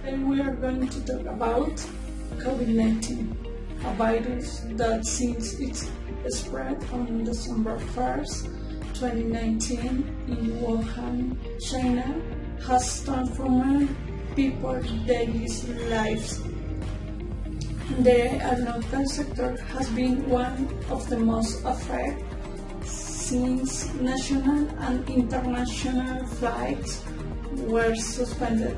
And we are going to talk about COVID-19, a virus that since its spread on December 1st, 2019 in Wuhan, China, has transformed people's daily lives. The aeronautical sector has been one of the most affected since national and international flights were suspended.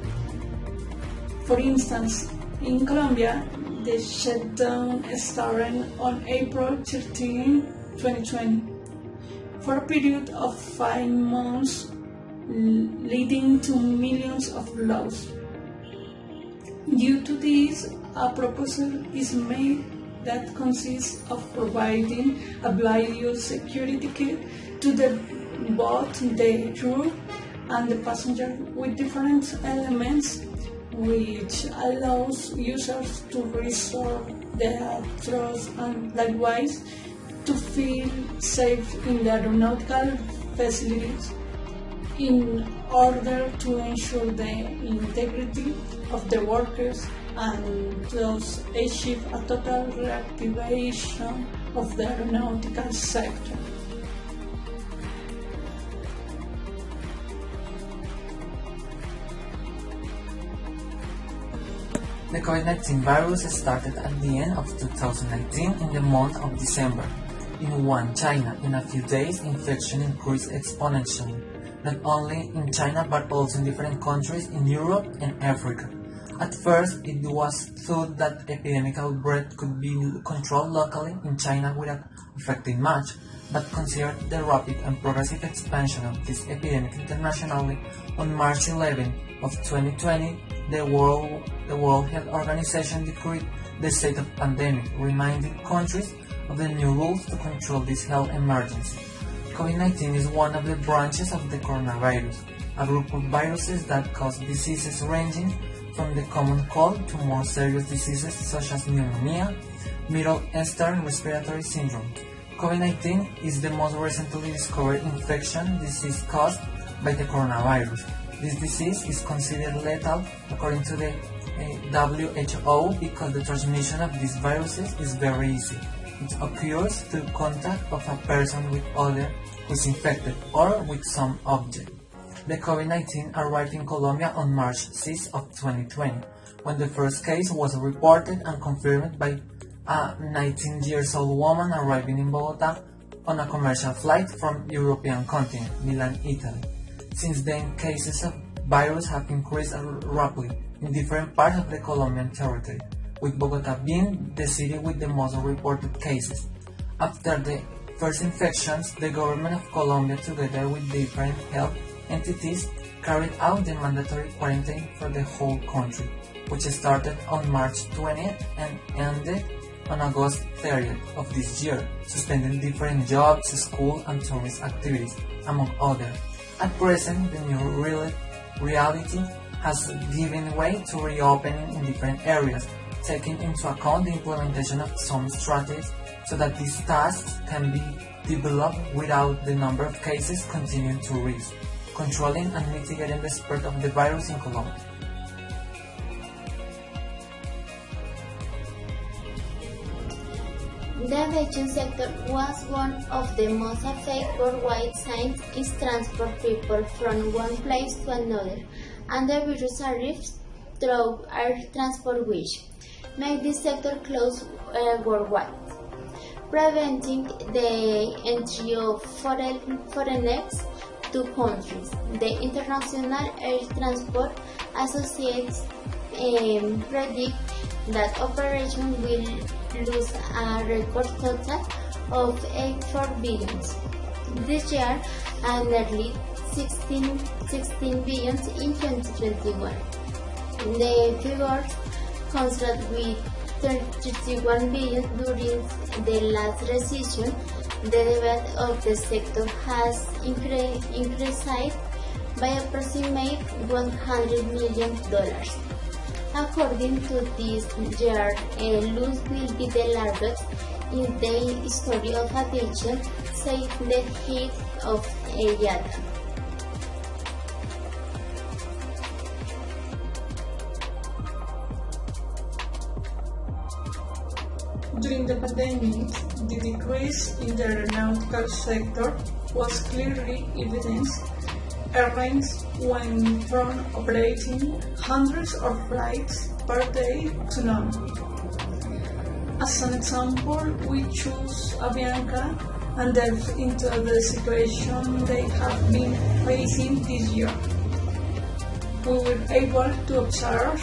For instance, in Colombia, the shutdown started on April 13, 2020, for a period of 5 months, leading to millions of loss. Due to this, a proposal is made that consists of providing a biosecurity kit to both the crew and the passenger with different elements, which allows users to restore their trust and likewise to feel safe in the aeronautical facilities in order to ensure the integrity of the workers and thus achieve a total reactivation of the aeronautical sector. The COVID-19 virus started at the end of 2019 in the month of December. In Wuhan, China, in a few days, infection increased exponentially, not only in China but also in different countries in Europe and Africa. At first, it was thought that epidemic outbreak could be controlled locally in China without affecting much, but considered the rapid and progressive expansion of this epidemic internationally, on March 11 of 2020, the World Health Organization decreed the state of pandemic, reminding countries of the new rules to control this health emergency. COVID-19 is one of the branches of the coronavirus, a group of viruses that cause diseases ranging from the common cold to more serious diseases such as pneumonia, Middle Eastern respiratory syndrome. COVID-19 is the most recently discovered infection disease caused by the coronavirus. This disease is considered lethal according to the WHO because the transmission of these viruses is very easy. It occurs through contact of a person with other who is infected or with some object. The COVID-19 arrived in Colombia on March 6 of 2020, when the first case was reported and confirmed by a 19-year-old woman arriving in Bogotá on a commercial flight from European continent, Milan, Italy. Since then, cases of virus have increased rapidly in different parts of the Colombian territory, with Bogotá being the city with the most reported cases. After the first infections, the government of Colombia, together with different health entities, carried out the mandatory quarantine for the whole country, which started on March 20th and ended on August 30th of this year, suspending different jobs, school and tourist activities, among others. At present, the new reality has given way to reopening in different areas, taking into account the implementation of some strategies so that these tasks can be developed without the number of cases continuing to rise, controlling and mitigating the spread of the virus in Colombia. The aviation sector was one of the most affected worldwide since it transports people from one place to another, and the virus arrives through air transport, which made this sector close worldwide, preventing the entry of foreigners to countries. The International Air Transport Associates predict that operation will lose a record total of 84 billion this year and nearly 16 billion in 2021. The figures contrast with 31 billion during the last recession. The demand of the sector has increased by approximately $100 million. According to this year, loss will be the largest in the history of aviation, said the head of IATA. During the pandemic, the decrease in the aeronautical sector was clearly evidenced. Airlines went from operating hundreds of flights per day to none. As an example, we choose Avianca and delve into the situation they have been facing this year. We were able to observe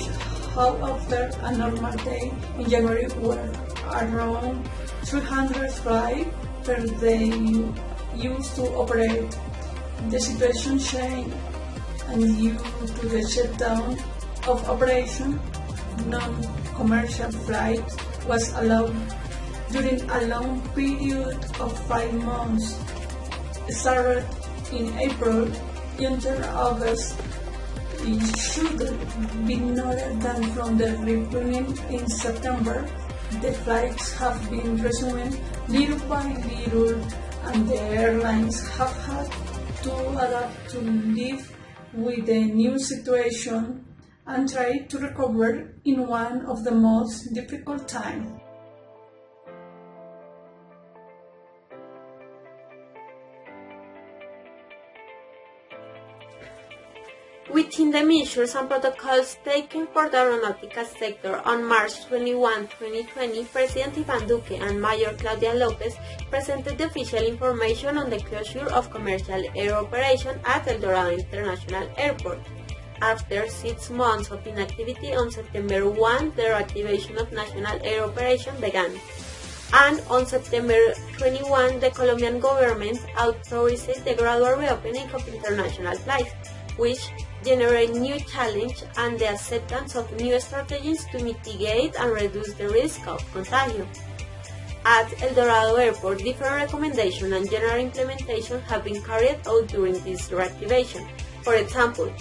how after a normal day in January were around 300 flights per day used to operate. The situation changed, and due to the shutdown of operation, non-commercial flights was allowed during a long period of 5 months. Started in April until August. It should be noted that from the reopening in September, the flights have been resuming little by little, and the airlines have had to adapt to live with the new situation and try to recover in one of the most difficult times. Within the measures and protocols taken for the aeronautical sector on March 21, 2020, President Iván Duque and Mayor Claudia López presented the official information on the closure of commercial air operation at El Dorado International Airport. After 6 months of inactivity, on September 1, the reactivation of national air operation began. And on September 21, the Colombian government authorized the gradual reopening of international flights, which generate new challenge and the acceptance of new strategies to mitigate and reduce the risk of contagion. At El Dorado Airport, different recommendations and general implementation have been carried out during this reactivation. For example,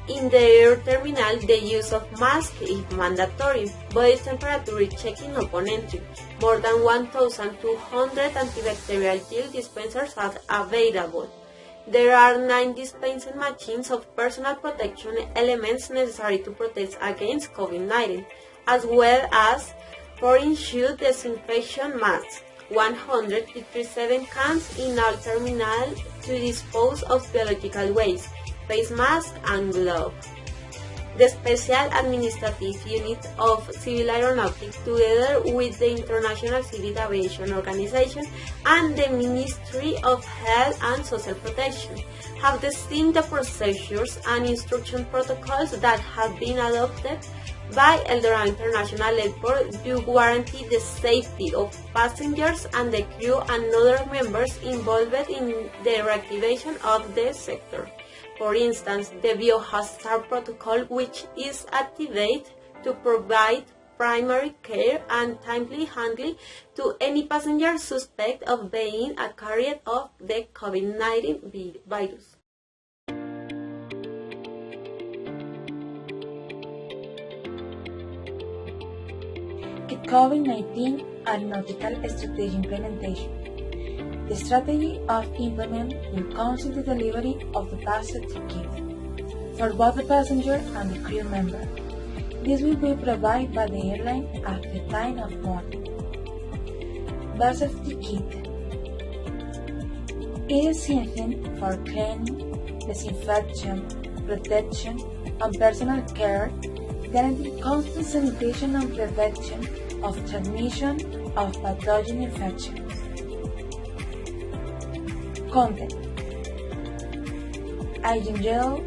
in the air terminal, the use of masks is mandatory, body temperature checking upon entry. More than 1,200 antibacterial gel dispensers are available. There are 9 dispensing machines of personal protection elements necessary to protect against COVID-19, as well as 4 issued disinfection masks, 157 cans in all terminals to dispose of biological waste, face masks and gloves. The Special Administrative Unit of Civil Aeronautics, together with the International Civil Aviation Organization and the Ministry of Health and Social Protection, have designed the procedures and instruction protocols that have been adopted by El Dorado International Airport to guarantee the safety of passengers and the crew and other members involved in the reactivation of the sector. For instance, the biohazard protocol, which is activated to provide primary care and timely handling to any passenger suspect of being a carrier of the COVID-19 virus. The COVID-19 Aeronautical Strategy Implementation. The strategy of implement will consist the delivery of the basket kit for both the passenger and the crew member. This will be provided by the airline at the time of boarding. Basket kit. It is something for cleaning, disinfection, protection, and personal care, guaranteeing constant sanitation and prevention of transmission of pathogen infections. Content: hygiene gel,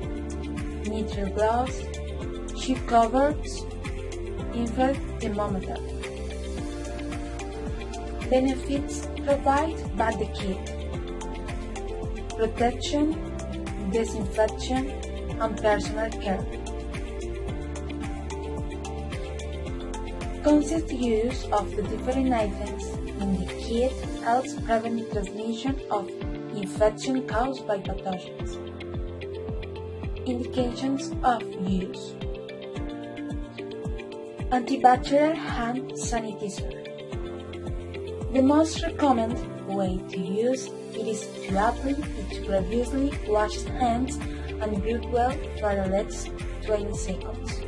nitrile gloves, sheet covers, infrared thermometer. Benefits provided by the kit: protection, disinfection, and personal care. Constant use of the different items in the kit helps prevent transmission of infection caused by pathogens. Indications of use: antibacterial hand sanitizer. The most recommended way to use it is to apply with previously washed hands and breathe well for at least 20 seconds.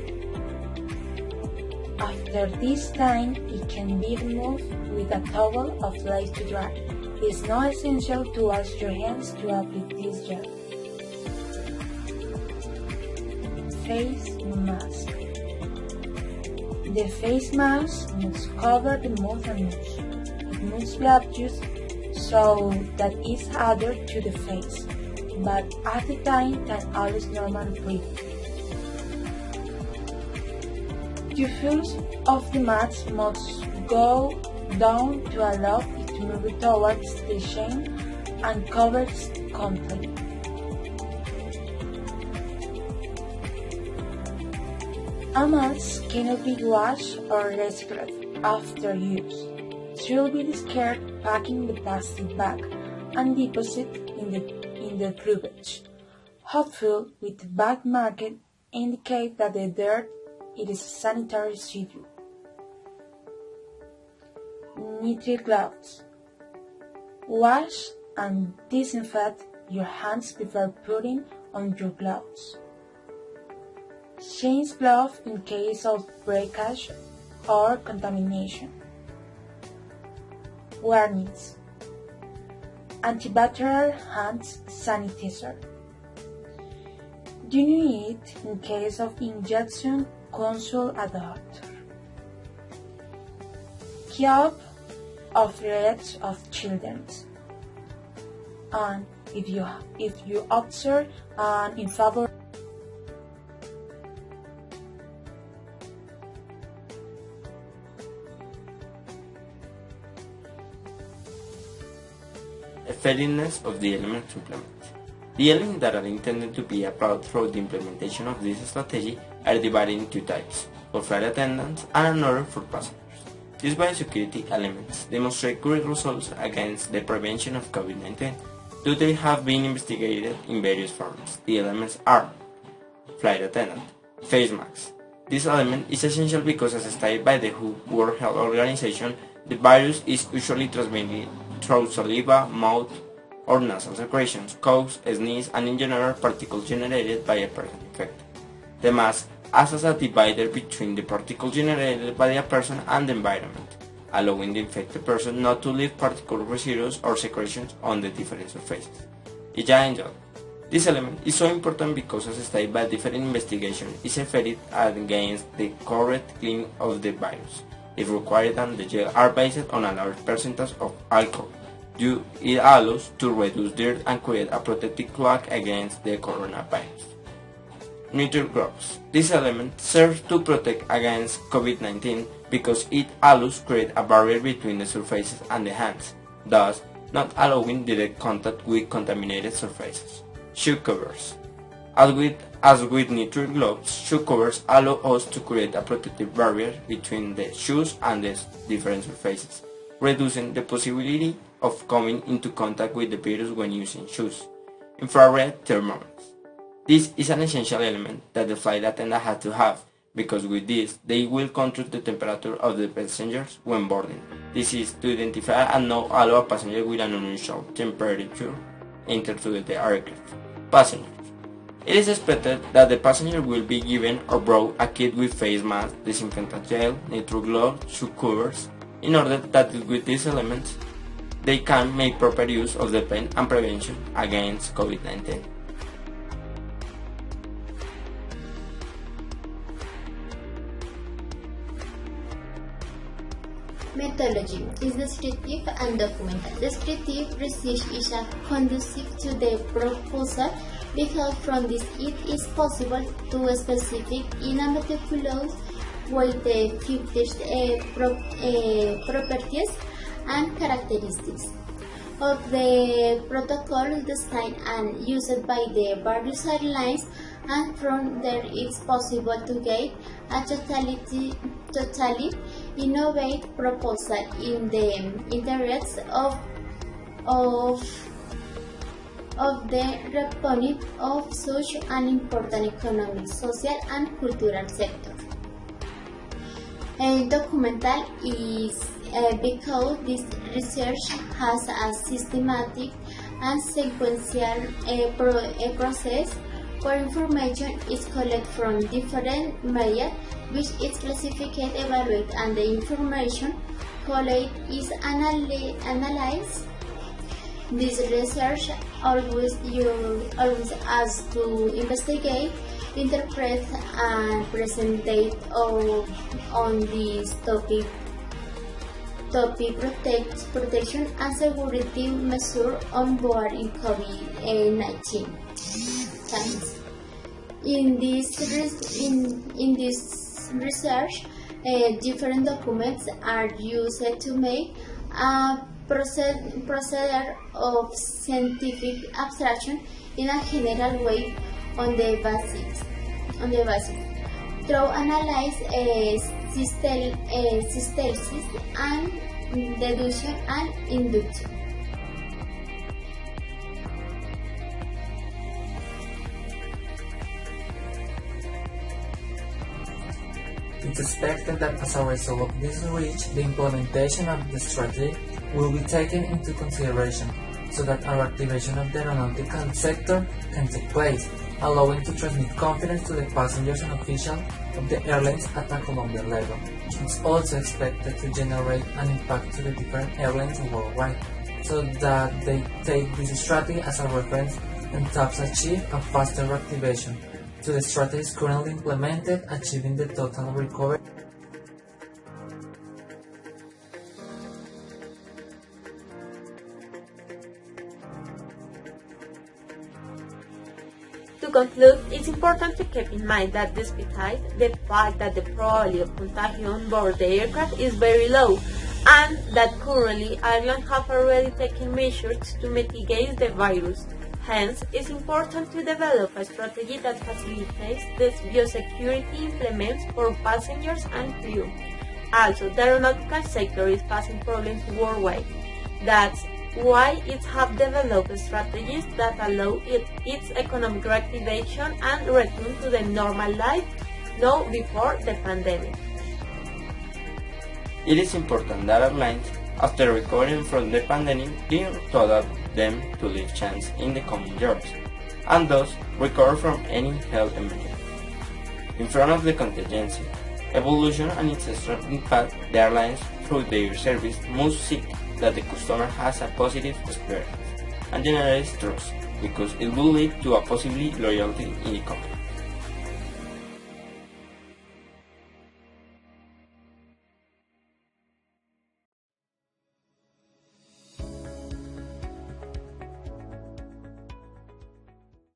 After this time, it can be removed with a towel of lace to dry. It is not essential to wash your hands to apply this gel. Face mask. The face mask must cover the mouth and nose. It must be used so that it's adhered to the face, but at the time than always normal breathing. The fuse of the mask must go down to allow it to move towards the chin and covers completely. A mask cannot be washed or recycled after use. It should be discarded, packing the plastic bag, and deposit in the garbage. Hopefully, with the bag marked indicate that the dirt it is a sanitary residue. Nitrile gloves. Wash and disinfect your hands before putting on your gloves. Change gloves in case of breakage or contamination. Warnings. Antibacterial hand sanitizer. Do you need it in case of injection? Consult a doctor. Keep off the edge of children. And if you observe an unfavorable effectiveness of the elements implemented. The elements that are intended to be applied through the implementation of this strategy are divided into two types, for flight attendants and another for passengers. These biosecurity elements demonstrate great results against the prevention of COVID-19, though they have been investigated in various forms. The elements are flight attendant, face masks. This element is essential because, as stated by the WHO World Health Organization, the virus is usually transmitted through saliva, mouth, or nasal secretions, coughs, sneeze, and in general particles generated by a person infected. The mask acts as a divider between the particles generated by a person and the environment, allowing the infected person not to leave particle residues or secretions on the different surfaces. This element is so important because, as stated by different investigations, is effective against the correct cleaning of the virus. If required, and the gel are based on a large percentage of alcohol. It allows to reduce dirt and create a protective cloak against the coronavirus. Nitrile gloves. This element serves to protect against COVID-19 because it allows to create a barrier between the surfaces and the hands, thus not allowing direct contact with contaminated surfaces. Shoe covers. As with nitrile gloves, shoe covers allow us to create a protective barrier between the shoes and the different surfaces, reducing the possibility of coming into contact with the virus when using shoes. Infrared thermometers. This is an essential element that the flight attendant has to have, because with this they will control the temperature of the passengers when boarding. This is to identify and not allow a passenger with an unusual temperature enter to the aircraft. Passengers. It is expected that the passenger will be given or brought a kit with face mask, disinfectant gel, nitrile gloves, shoe covers, in order that with these elements they can make proper use of the pen and prevention against COVID-19. Methodology is descriptive and documental. Descriptive research is conducive to the proposal because from this it is possible to specify in a meticulous way the future properties and characteristics of the protocol designed and used by the various airlines, and from there it's possible to get a totally innovative proposal in the interests of the proponent of such an important economic, social, and cultural sector. Documental is because this research has a systematic and sequential process where information is collected from different media, which is classified, evaluated, and the information collected is analyzed. This research always has to investigate, interpret, and present data on this topic protection and security measures on board in COVID-19. Thanks. In this research, different documents are used to make a procedure of scientific abstraction in a general way on the basics. Through analysis, synthesis, and deduction and induction. It's expected that as a result of this research, the implementation of the strategy will be taken into consideration so that our activation of the aeronautical sector can take place, allowing to transmit confidence to the passengers and officials of the airlines at a Colombian level. It's also expected to generate an impact to the different airlines worldwide, so that they take this strategy as a reference and thus achieve a faster activation to the strategies currently implemented, achieving the total recovery. To conclude, it's important to keep in mind that despite the fact that the probability of contagion on board the aircraft is very low, and that currently Ireland have already taken measures to mitigate the virus, hence it's important to develop a strategy that facilitates the biosecurity implements for passengers and crew. Also, the aeronautical sector is facing problems worldwide. That's why it have developed strategies that allow its economic reactivation and return to the normal life known before the pandemic. It is important that airlines, after recovering from the pandemic, learn to adapt them to live chance in the coming years, and thus recover from any health emergency. In front of the contingency, evolution and its strong impact, the airlines, through their service, must seek that the customer has a positive experience and generates trust, because it will lead to a possibly loyalty in the company.